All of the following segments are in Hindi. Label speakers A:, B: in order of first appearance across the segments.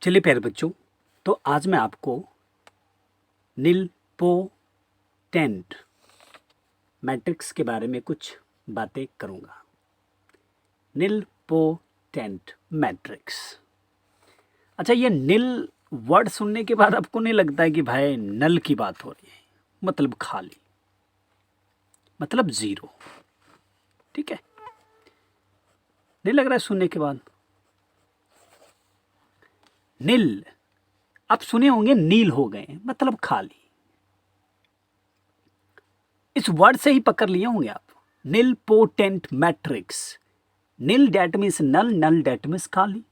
A: चलिए प्यारे बच्चों, तो आज मैं आपको निलपोटेंट मैट्रिक्स के बारे में कुछ बातें करूंगा। Nilpotent matrix. अच्छा, ये निल वर्ड सुनने के बाद आपको नहीं लगता है कि भाई नल की बात हो रही है, मतलब खाली, मतलब जीरो। ठीक है, नहीं लग रहा है सुनने के बाद? नील, आप सुने होंगे नील हो गए, मतलब खाली। इस वर्ड से ही पकड़ लिए होंगे आप। Nilpotent matrix. Nil that means null, null that means खाली।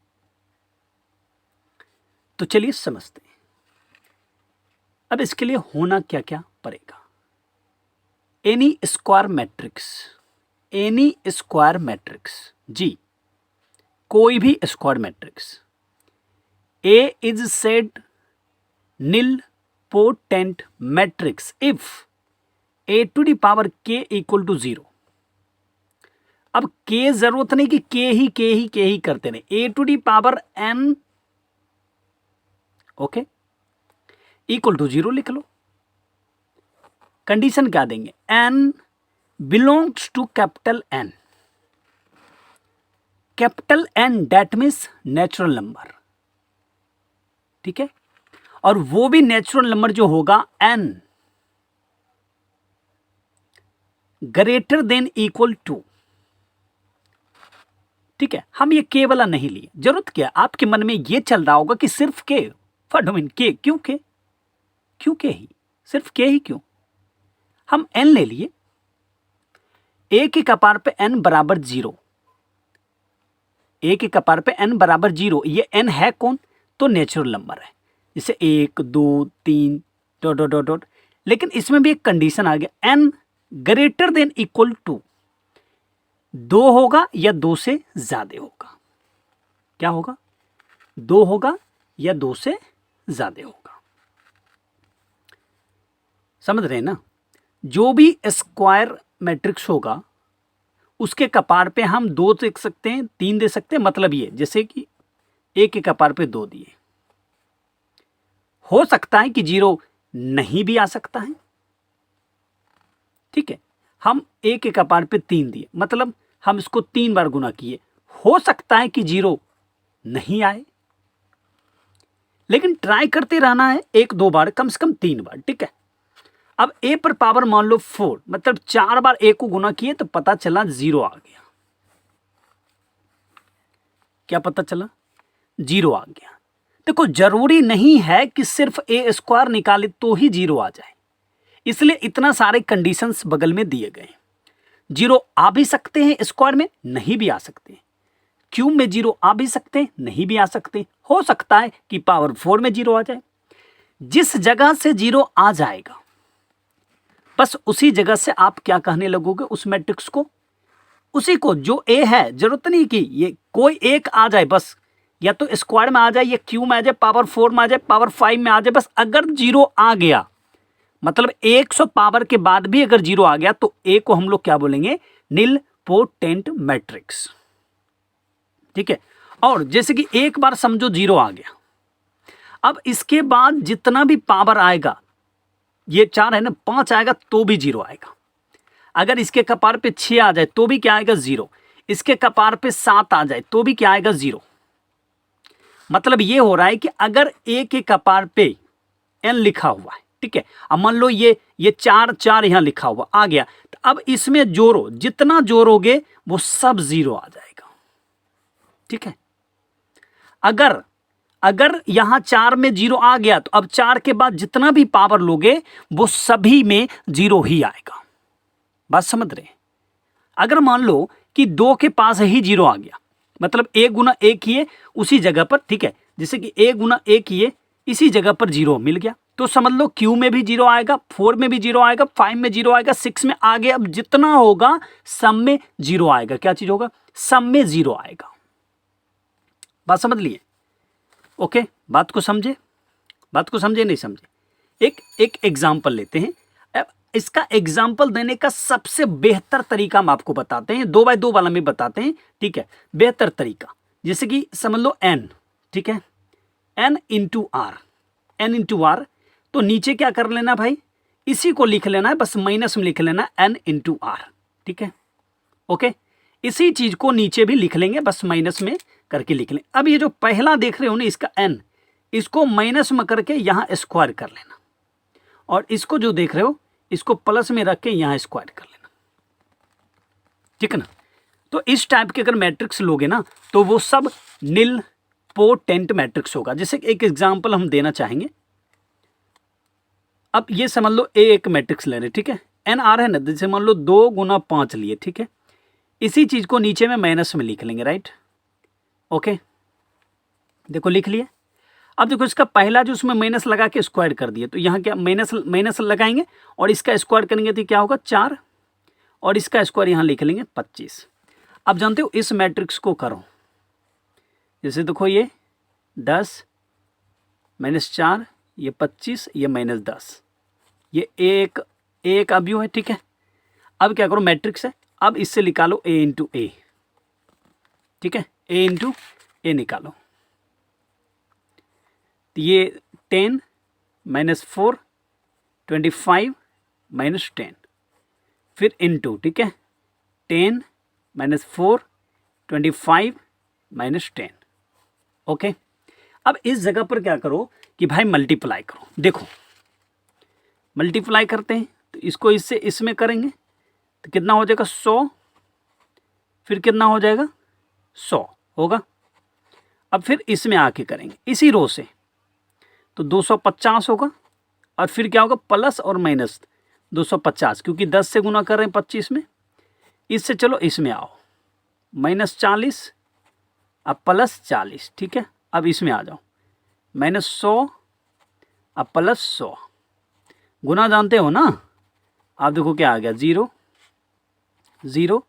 A: तो चलिए समझते हैं अब इसके लिए होना क्या क्या पड़ेगा। Any square matrix, any square matrix, जी कोई भी square matrix. A is said nilpotent matrix if A to the power k equal to 0। अब के जरूरत नहीं कि के ही करते रहे, A to the power n, okay, equal to 0 लिख लो। कंडीशन क्या देंगे? N belongs to capital N. Capital N that means natural number, ठीक है, और वो भी नेचुरल नंबर जो होगा n greater than equal to. ठीक है, हम ये के वाला नहीं लिए। जरूरत क्या? आपके मन में ये चल रहा होगा कि सिर्फ के, फटोमिन के, क्यों के, क्यों के ही, सिर्फ के ही क्यों? हम एन ले लिए। ए के कपार पे एन बराबर 0, ए के कपार पे एन बराबर 0। ये एन है कौन? तो नेचुरल नंबर है, जैसे 1 2 3 डॉट डॉट डॉट डॉट। लेकिन इसमें भी एक कंडीशन आ गया, n greater than equal to 2 होगा या 2 से ज्यादा होगा। क्या होगा? 2 होगा या 2 से ज्यादा होगा। समझ रहे हैं ना? जो भी स्क्वायर मैट्रिक्स होगा उसके कपार पे हम 2 देख सकते हैं, 3 दे सकते हैं। मतलब ये जैसे कि ए के कपार पे 2 दिए, हो सकता है कि 0 नहीं भी आ सकता है। ठीक है, हम ए के कपार पे 3 दिए, मतलब हम इसको 3 बार गुना किए, हो सकता है कि 0 नहीं आए। लेकिन ट्राई करते रहना है, 1-2 बार, कम से कम 3 बार। ठीक है, अब ए पर पावर मान लो 4, मतलब 4 बार ए को गुना किए तो पता चला 0 आ गया। क्या पता चला? 0 आ गया। देखो, जरूरी नहीं है कि सिर्फ ए स्क्वायर निकाले तो ही 0 आ जाए, इसलिए इतना सारे कंडीशंस बगल में दिए गए। 0 आ भी सकते हैं स्क्वायर में, नहीं भी आ सकते। क्यूब में 0 आ भी सकते हैं, नहीं भी आ सकते। हो सकता है कि पावर 4 में 0 आ जाए। जिस जगह से 0 आ जाएगा बस उसी जगह से आप क्या कहने लगोगे उस मैट्रिक्स को? उसी को जो ए है। जरूरत नहीं कि ये कोई एक आ जाए, बस या तो स्क्वायर में आ जाए, या क्यूब में आ जाए, पावर 4 में आ जाए, पावर 5 में आ जाए। बस अगर 0 आ गया, मतलब 100 पावर के बाद भी अगर 0 आ गया तो ए को हम लोग क्या बोलेंगे? Nilpotent matrix. ठीक है, और जैसे कि एक बार समझो 0 आ गया, अब इसके बाद जितना भी पावर आएगा, ये 4 है ना, 5 आएगा तो भी 0 आएगा। अगर इसके कपार पे 6 आ जाए तो भी क्या आएगा? 0। इसके कपार पे 7 आ जाए तो भी क्या आएगा? 0। मतलब ये हो रहा है कि अगर ए के कपार पे एन लिखा हुआ है, ठीक है, अब मान लो ये 4 यहां लिखा हुआ आ गया, तो अब इसमें जोड़ो, जितना जोड़ोगे वो सब 0 आ जाएगा। ठीक है, अगर यहां 4 में 0 आ गया तो अब 4 के बाद जितना भी पावर लोगे वो सभी में 0 ही आएगा। बात समझ रहे हैं? अगर मान लो कि 2 के पास ही 0 आ गया, मतलब a गुना a किए उसी जगह पर, ठीक है, जैसे कि a गुना a किए इसी जगह पर 0 मिल गया, तो समझ लो q में भी 0 आएगा, 4 में भी 0 आएगा, 5 में 0 आएगा, 6 में आगे अब जितना होगा सब में 0 आएगा। क्या चीज होगा? सब में 0 आएगा। बात समझ लिए? ओके, बात को समझे? बात को समझे नहीं समझे? एक एग्जाम्पल लेते हैं। अब इसका एग्जाम्पल देने का सबसे बेहतर तरीका हम आपको बताते हैं, 2x2 वाला में बताते हैं। ठीक है, बेहतर तरीका, जैसे कि समझ लो n, ठीक है, n into R, n into R. तो नीचे क्या कर लेना भाई, इसी को लिख लेना है, बस माइनस में लिख लेना n इंटू आर, ठीक है, ओके। इसी चीज को नीचे भी लिख लेंगे, बस माइनस में करके लिख लें। अब ये जो पहला देख रहे हो ना इसका n, इसको माइनस में करके यहाँ स्क्वायर कर लेना, और इसको जो देख रहे हो इसको प्लस में रख के यहाँ स्क्वायर कर लेना, ठीक है ना। तो इस टाइप के अगर मैट्रिक्स लोगे ना तो वो सब निल पोटेंट मैट्रिक्स होगा। जैसे एक एग्जांपल हम देना चाहेंगे, अब ये समझ लो ए एक मैट्रिक्स ले रहे, ठीक है, एन आर है ना, जैसे मान लो 2 गुना 5 लिए, ठीक है। इसी चीज को नीचे में माइनस में लिख लेंगे, राइट, ओके। देखो लिख लिए। अब देखो इसका पहला जो उसमें माइनस लगा के स्क्वायर कर दिए, तो यहाँ क्या माइनस लगाएंगे और इसका स्क्वायर करेंगे तो क्या होगा 4, और इसका स्क्वायर यहाँ लिख लेंगे 25। अब जानते हो इस मैट्रिक्स को करो, जैसे देखो ये 10 -4, ये 25, ये -10, ये एक अवयव है, ठीक है। अब क्या करो, मैट्रिक्स है, अब इससे निकालो a इंटू ए, ठीक है, a इंटू ए निकालो। तो ये 10 -4 25 -10, फिर इंटू, ठीक है, 10 -4 25 -10, ओके। अब इस जगह पर क्या करो कि भाई मल्टीप्लाई करो। देखो मल्टीप्लाई करते हैं तो इसको इससे इसमें करेंगे तो कितना हो जाएगा 100, फिर कितना हो जाएगा 100 होगा। अब फिर इसमें आके करेंगे इसी रो से तो 250 होगा, और फिर क्या होगा प्लस और माइनस 250, क्योंकि 10 से गुना कर रहे हैं 25 में। इससे चलो इसमें आओ, -40 अब +40, ठीक है। अब इसमें आ जाओ, -100 अब +100, गुना जानते हो ना। आप देखो क्या आ गया 0 0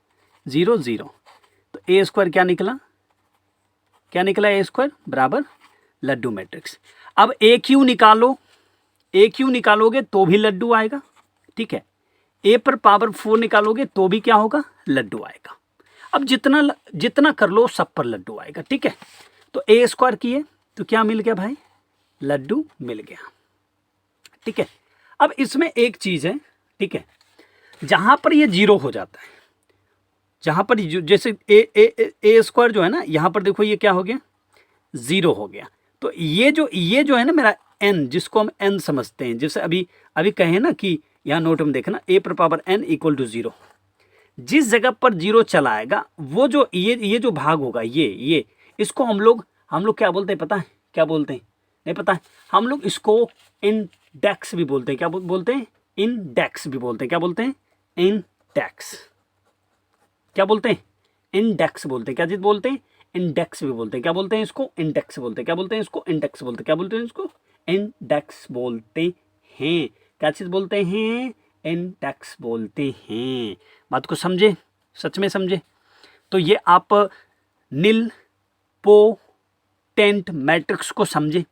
A: 0 0, तो ए स्क्वायर क्या निकला, ए स्क्वायर बराबर लड्डू मैट्रिक्स। अब ए क्यू निकालो, ए क्यू निकालोगे तो भी लड्डू आएगा, ठीक है। ए पर पावर 4 निकालोगे तो भी क्या होगा, लड्डू आएगा। अब जितना कर लो सब पर लड्डू आएगा, ठीक है। तो ए स्क्वायर किए तो क्या मिल गया भाई, लड्डू मिल गया, ठीक है। अब इसमें एक चीज है, ठीक है, जहां पर ये 0 हो जाता है, जहां पर जैसे ए स्क्वायर जो है ना, यहां पर देखो ये क्या हो गया 0 हो गया। तो ये जो है ना मेरा n, जिसको हम n समझते हैं, जैसे अभी कहे ना कि यहाँ नोट में देखना a पर पावर n इक्वल टू 0, जिस जगह पर 0 चला आएगा वो जो ये जो भाग होगा ये इसको हम लोग क्या बोलते हैं पता है, क्या बोलते हैं, नहीं पता है, हम लोग इसको इंडेक्स भी बोलते हैं। क्या बोलते हैं, इंडेक्स भी बोलते हैं। क्या बोलते हैं, इंडेक्स, क्या बोलते हैं, इंडेक्स बोलते हैं। क्या चीज बोलते हैं, इंडेक्स भी बोलते हैं। क्या बोलते हैं इसको, इंडेक्स बोलते हैं। क्या बोलते हैं इसको, इंडेक्स बोलते हैं। क्या बोलते हैं इसको, इंडेक्स बोलते हैं। क्या चीज बोलते हैं, इंडेक्स बोलते हैं। बात को समझे, सच में समझे। तो ये आप निल पोटेंट मैट्रिक्स को समझे।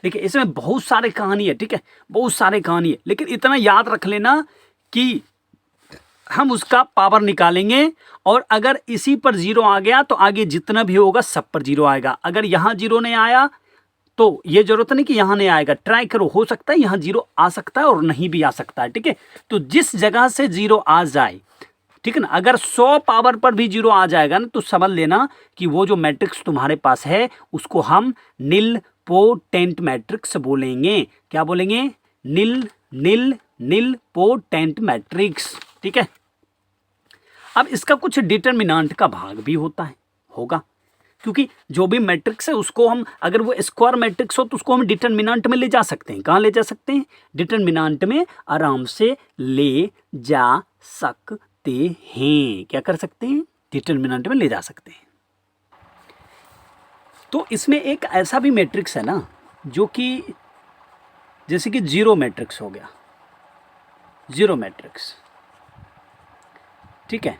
A: देखिए इसमें बहुत सारे कहानी है, ठीक है, बहुत सारे कहानी है, लेकिन इतना याद रख लेना कि हम उसका पावर निकालेंगे, और अगर इसी पर 0 आ गया तो आगे जितना भी होगा सब पर 0 आएगा। अगर यहाँ 0 नहीं आया तो ये जरूरत नहीं कि यहाँ नहीं आएगा, ट्राई करो, हो सकता है यहाँ 0 आ सकता है और नहीं भी आ सकता है, ठीक है। तो जिस जगह से 0 आ जाए, ठीक है ना, अगर 100 पावर पर भी 0 आ जाएगा ना तो समझ लेना कि वो जो मैट्रिक्स तुम्हारे पास है उसको हम निल पोटेंट मैट्रिक्स बोलेंगे। क्या बोलेंगे, निल पोटेंट मैट्रिक्स, ठीक है। अब इसका कुछ डिटरमिनेंट का भाग भी होगा, क्योंकि जो भी मैट्रिक्स है उसको हम, अगर वो स्क्वायर मैट्रिक्स हो तो उसको हम डिटरमिनेंट में ले जा सकते हैं। कहाँ ले जा सकते हैं, डिटरमिनेंट में आराम से ले जा सकते हैं। क्या कर सकते हैं, डिटरमिनेंट में ले जा सकते हैं। तो इसमें एक ऐसा भी मैट्रिक्स है ना जो कि जैसे कि 0 मैट्रिक्स हो गया, 0 मैट्रिक्स, ठीक है।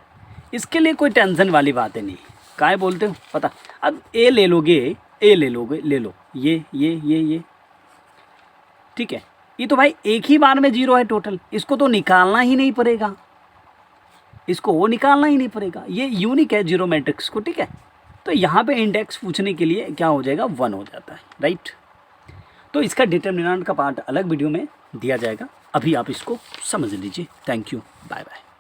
A: इसके लिए कोई टेंशन वाली बात है नहीं। काय बोलते हो पता, अब ए ले लोगे, ले लो ये, ठीक है। ये तो भाई एक ही बार में 0 है टोटल, इसको तो निकालना ही नहीं पड़ेगा, इसको वो निकालना ही नहीं पड़ेगा। ये यूनिक है 0 मैट्रिक्स को, ठीक है। तो यहाँ पे इंडेक्स पूछने के लिए क्या हो जाएगा, 1 हो जाता है, राइट। तो इसका डिटर्मिनेंट का पार्ट अलग वीडियो में दिया जाएगा, अभी आप इसको समझ लीजिए। Thank you, bye bye.